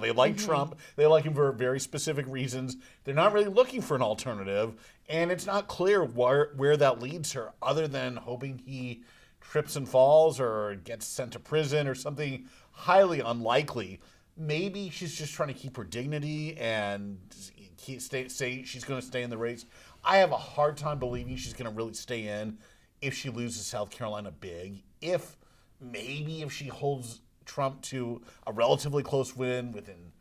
They like Trump. They like him for very specific reasons. They're not really looking for an alternative, and it's not clear where that leads her, other than hoping he trips and falls or gets sent to prison or something highly unlikely. Maybe she's just trying to keep her dignity and say she's going to stay in the race. I have a hard time believing she's going to really stay in if she loses South Carolina big. If she holds Trump to a relatively close win within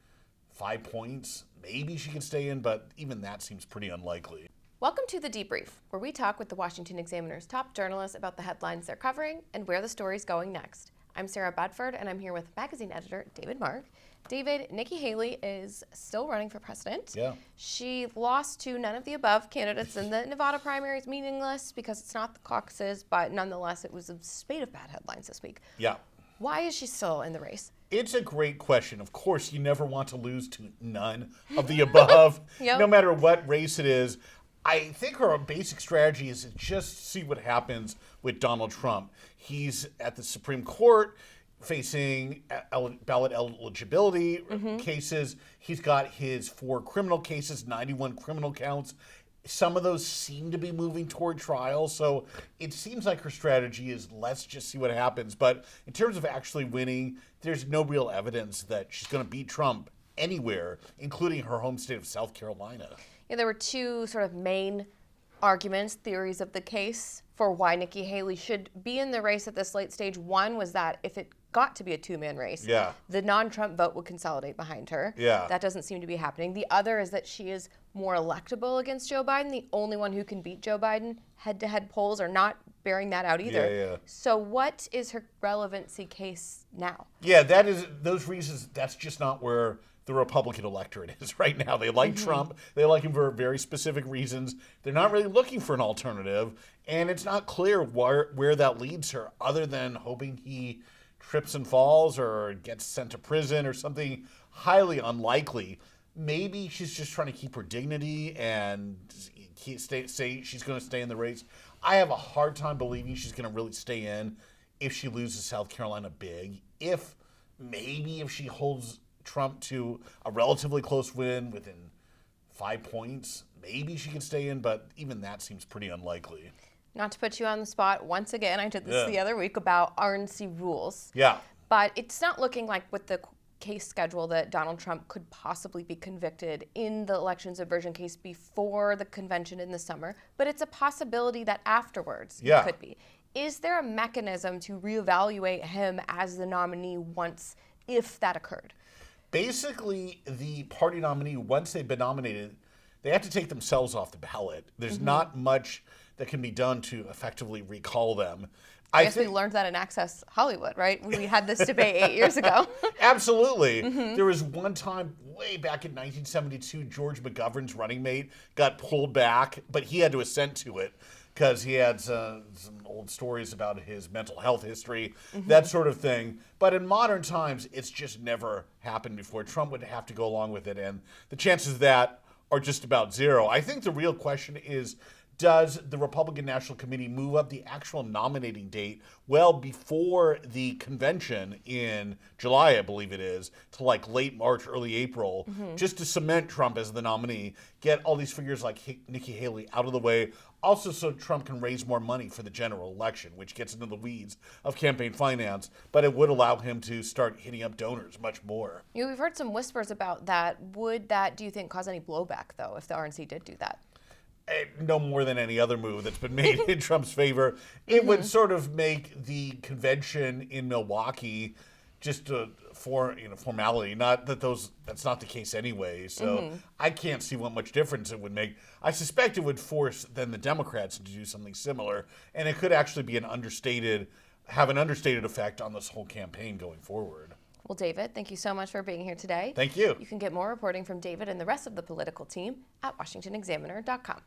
5 points, maybe she can stay in, but even that seems pretty unlikely. Welcome to the Debrief, where we talk with the Washington Examiner's top journalists about the headlines they're covering and where the story's going next. I'm Sarah Bedford, and I'm here with magazine editor David Mark. David, Nikki Haley is still running for president. Yeah. She lost to none of the above candidates in the Nevada primaries, meaningless because it's not the caucuses, but nonetheless, it was a spate of bad headlines this week. Yeah. Why is she still in the race? It's a great question. Of course, you never want to lose to none of the above, Yep. no matter what race it is. I think her basic strategy is to just see what happens with Donald Trump. He's at the Supreme Court facing ballot eligibility cases. He's got his 4 criminal cases, 91 criminal counts. Some of those seem to be moving toward trial, so it seems like her strategy is let's just see what happens. But in terms of actually winning, there's no real evidence that she's going to beat Trump anywhere, including her home state of South Carolina. Yeah, there were two sort of main arguments, theories of the case for why Nikki Haley should be in the race at this late stage. One was that if it got to be a two-man race, the non-Trump vote would consolidate behind her. That doesn't seem to be happening. The other is that she is more electable against Joe Biden. The only one who can beat Joe Biden head-to-head polls are not bearing that out either. So what is her relevancy case now? Yeah, that is those reasons. That's just not where the Republican electorate is right now. They like Trump. They like him for very specific reasons. They're not really looking for an alternative, and it's not clear where that leads her, other than hoping he trips and falls or gets sent to prison or something highly unlikely. Maybe she's just trying to keep her dignity and say she's going to stay in the race. I have a hard time believing she's going to really stay in if she loses South Carolina big. If she holds Trump to a relatively close win within 5 points, maybe she can stay in, but even that seems pretty unlikely. Not to put you on the spot, once again, I did this the other week about RNC rules. Yeah. But it's not looking like with the case schedule that Donald Trump could possibly be convicted in the elections aversion case before the convention in the summer, but it's a possibility that afterwards he could be. Is there a mechanism to reevaluate him as the nominee if that occurred? Basically, the party nominee, once they've been nominated, they have to take themselves off the ballot. There's not much that can be done to effectively recall them. I guess we learned that in Access Hollywood, right? We had this debate 8 years ago. Absolutely. There was one time way back in 1972, George McGovern's running mate got pulled back, but he had to assent to it because he had some old stories about his mental health history, that sort of thing. But in modern times, it's just never happened before. Trump would have to go along with it, and the chances of that are just about zero. I think the real question is, does the Republican National Committee move up the actual nominating date well before the convention in July, I believe it is, to like late March, early April, just to cement Trump as the nominee, get all these figures like Nikki Haley out of the way, also so Trump can raise more money for the general election, which gets into the weeds of campaign finance, but it would allow him to start hitting up donors much more. We've heard some whispers about that. Would that, do you think, cause any blowback, though, if the RNC did do that? No more than any other move that's been made in Trump's favor. It would sort of make the convention in Milwaukee just a formality. Not that that's not the case anyway. So I can't see what much difference it would make. I suspect it would force then the Democrats to do something similar, and it could actually be have an understated effect on this whole campaign going forward. Well, David, thank you so much for being here today. Thank you. You can get more reporting from David and the rest of the political team at washingtonexaminer.com.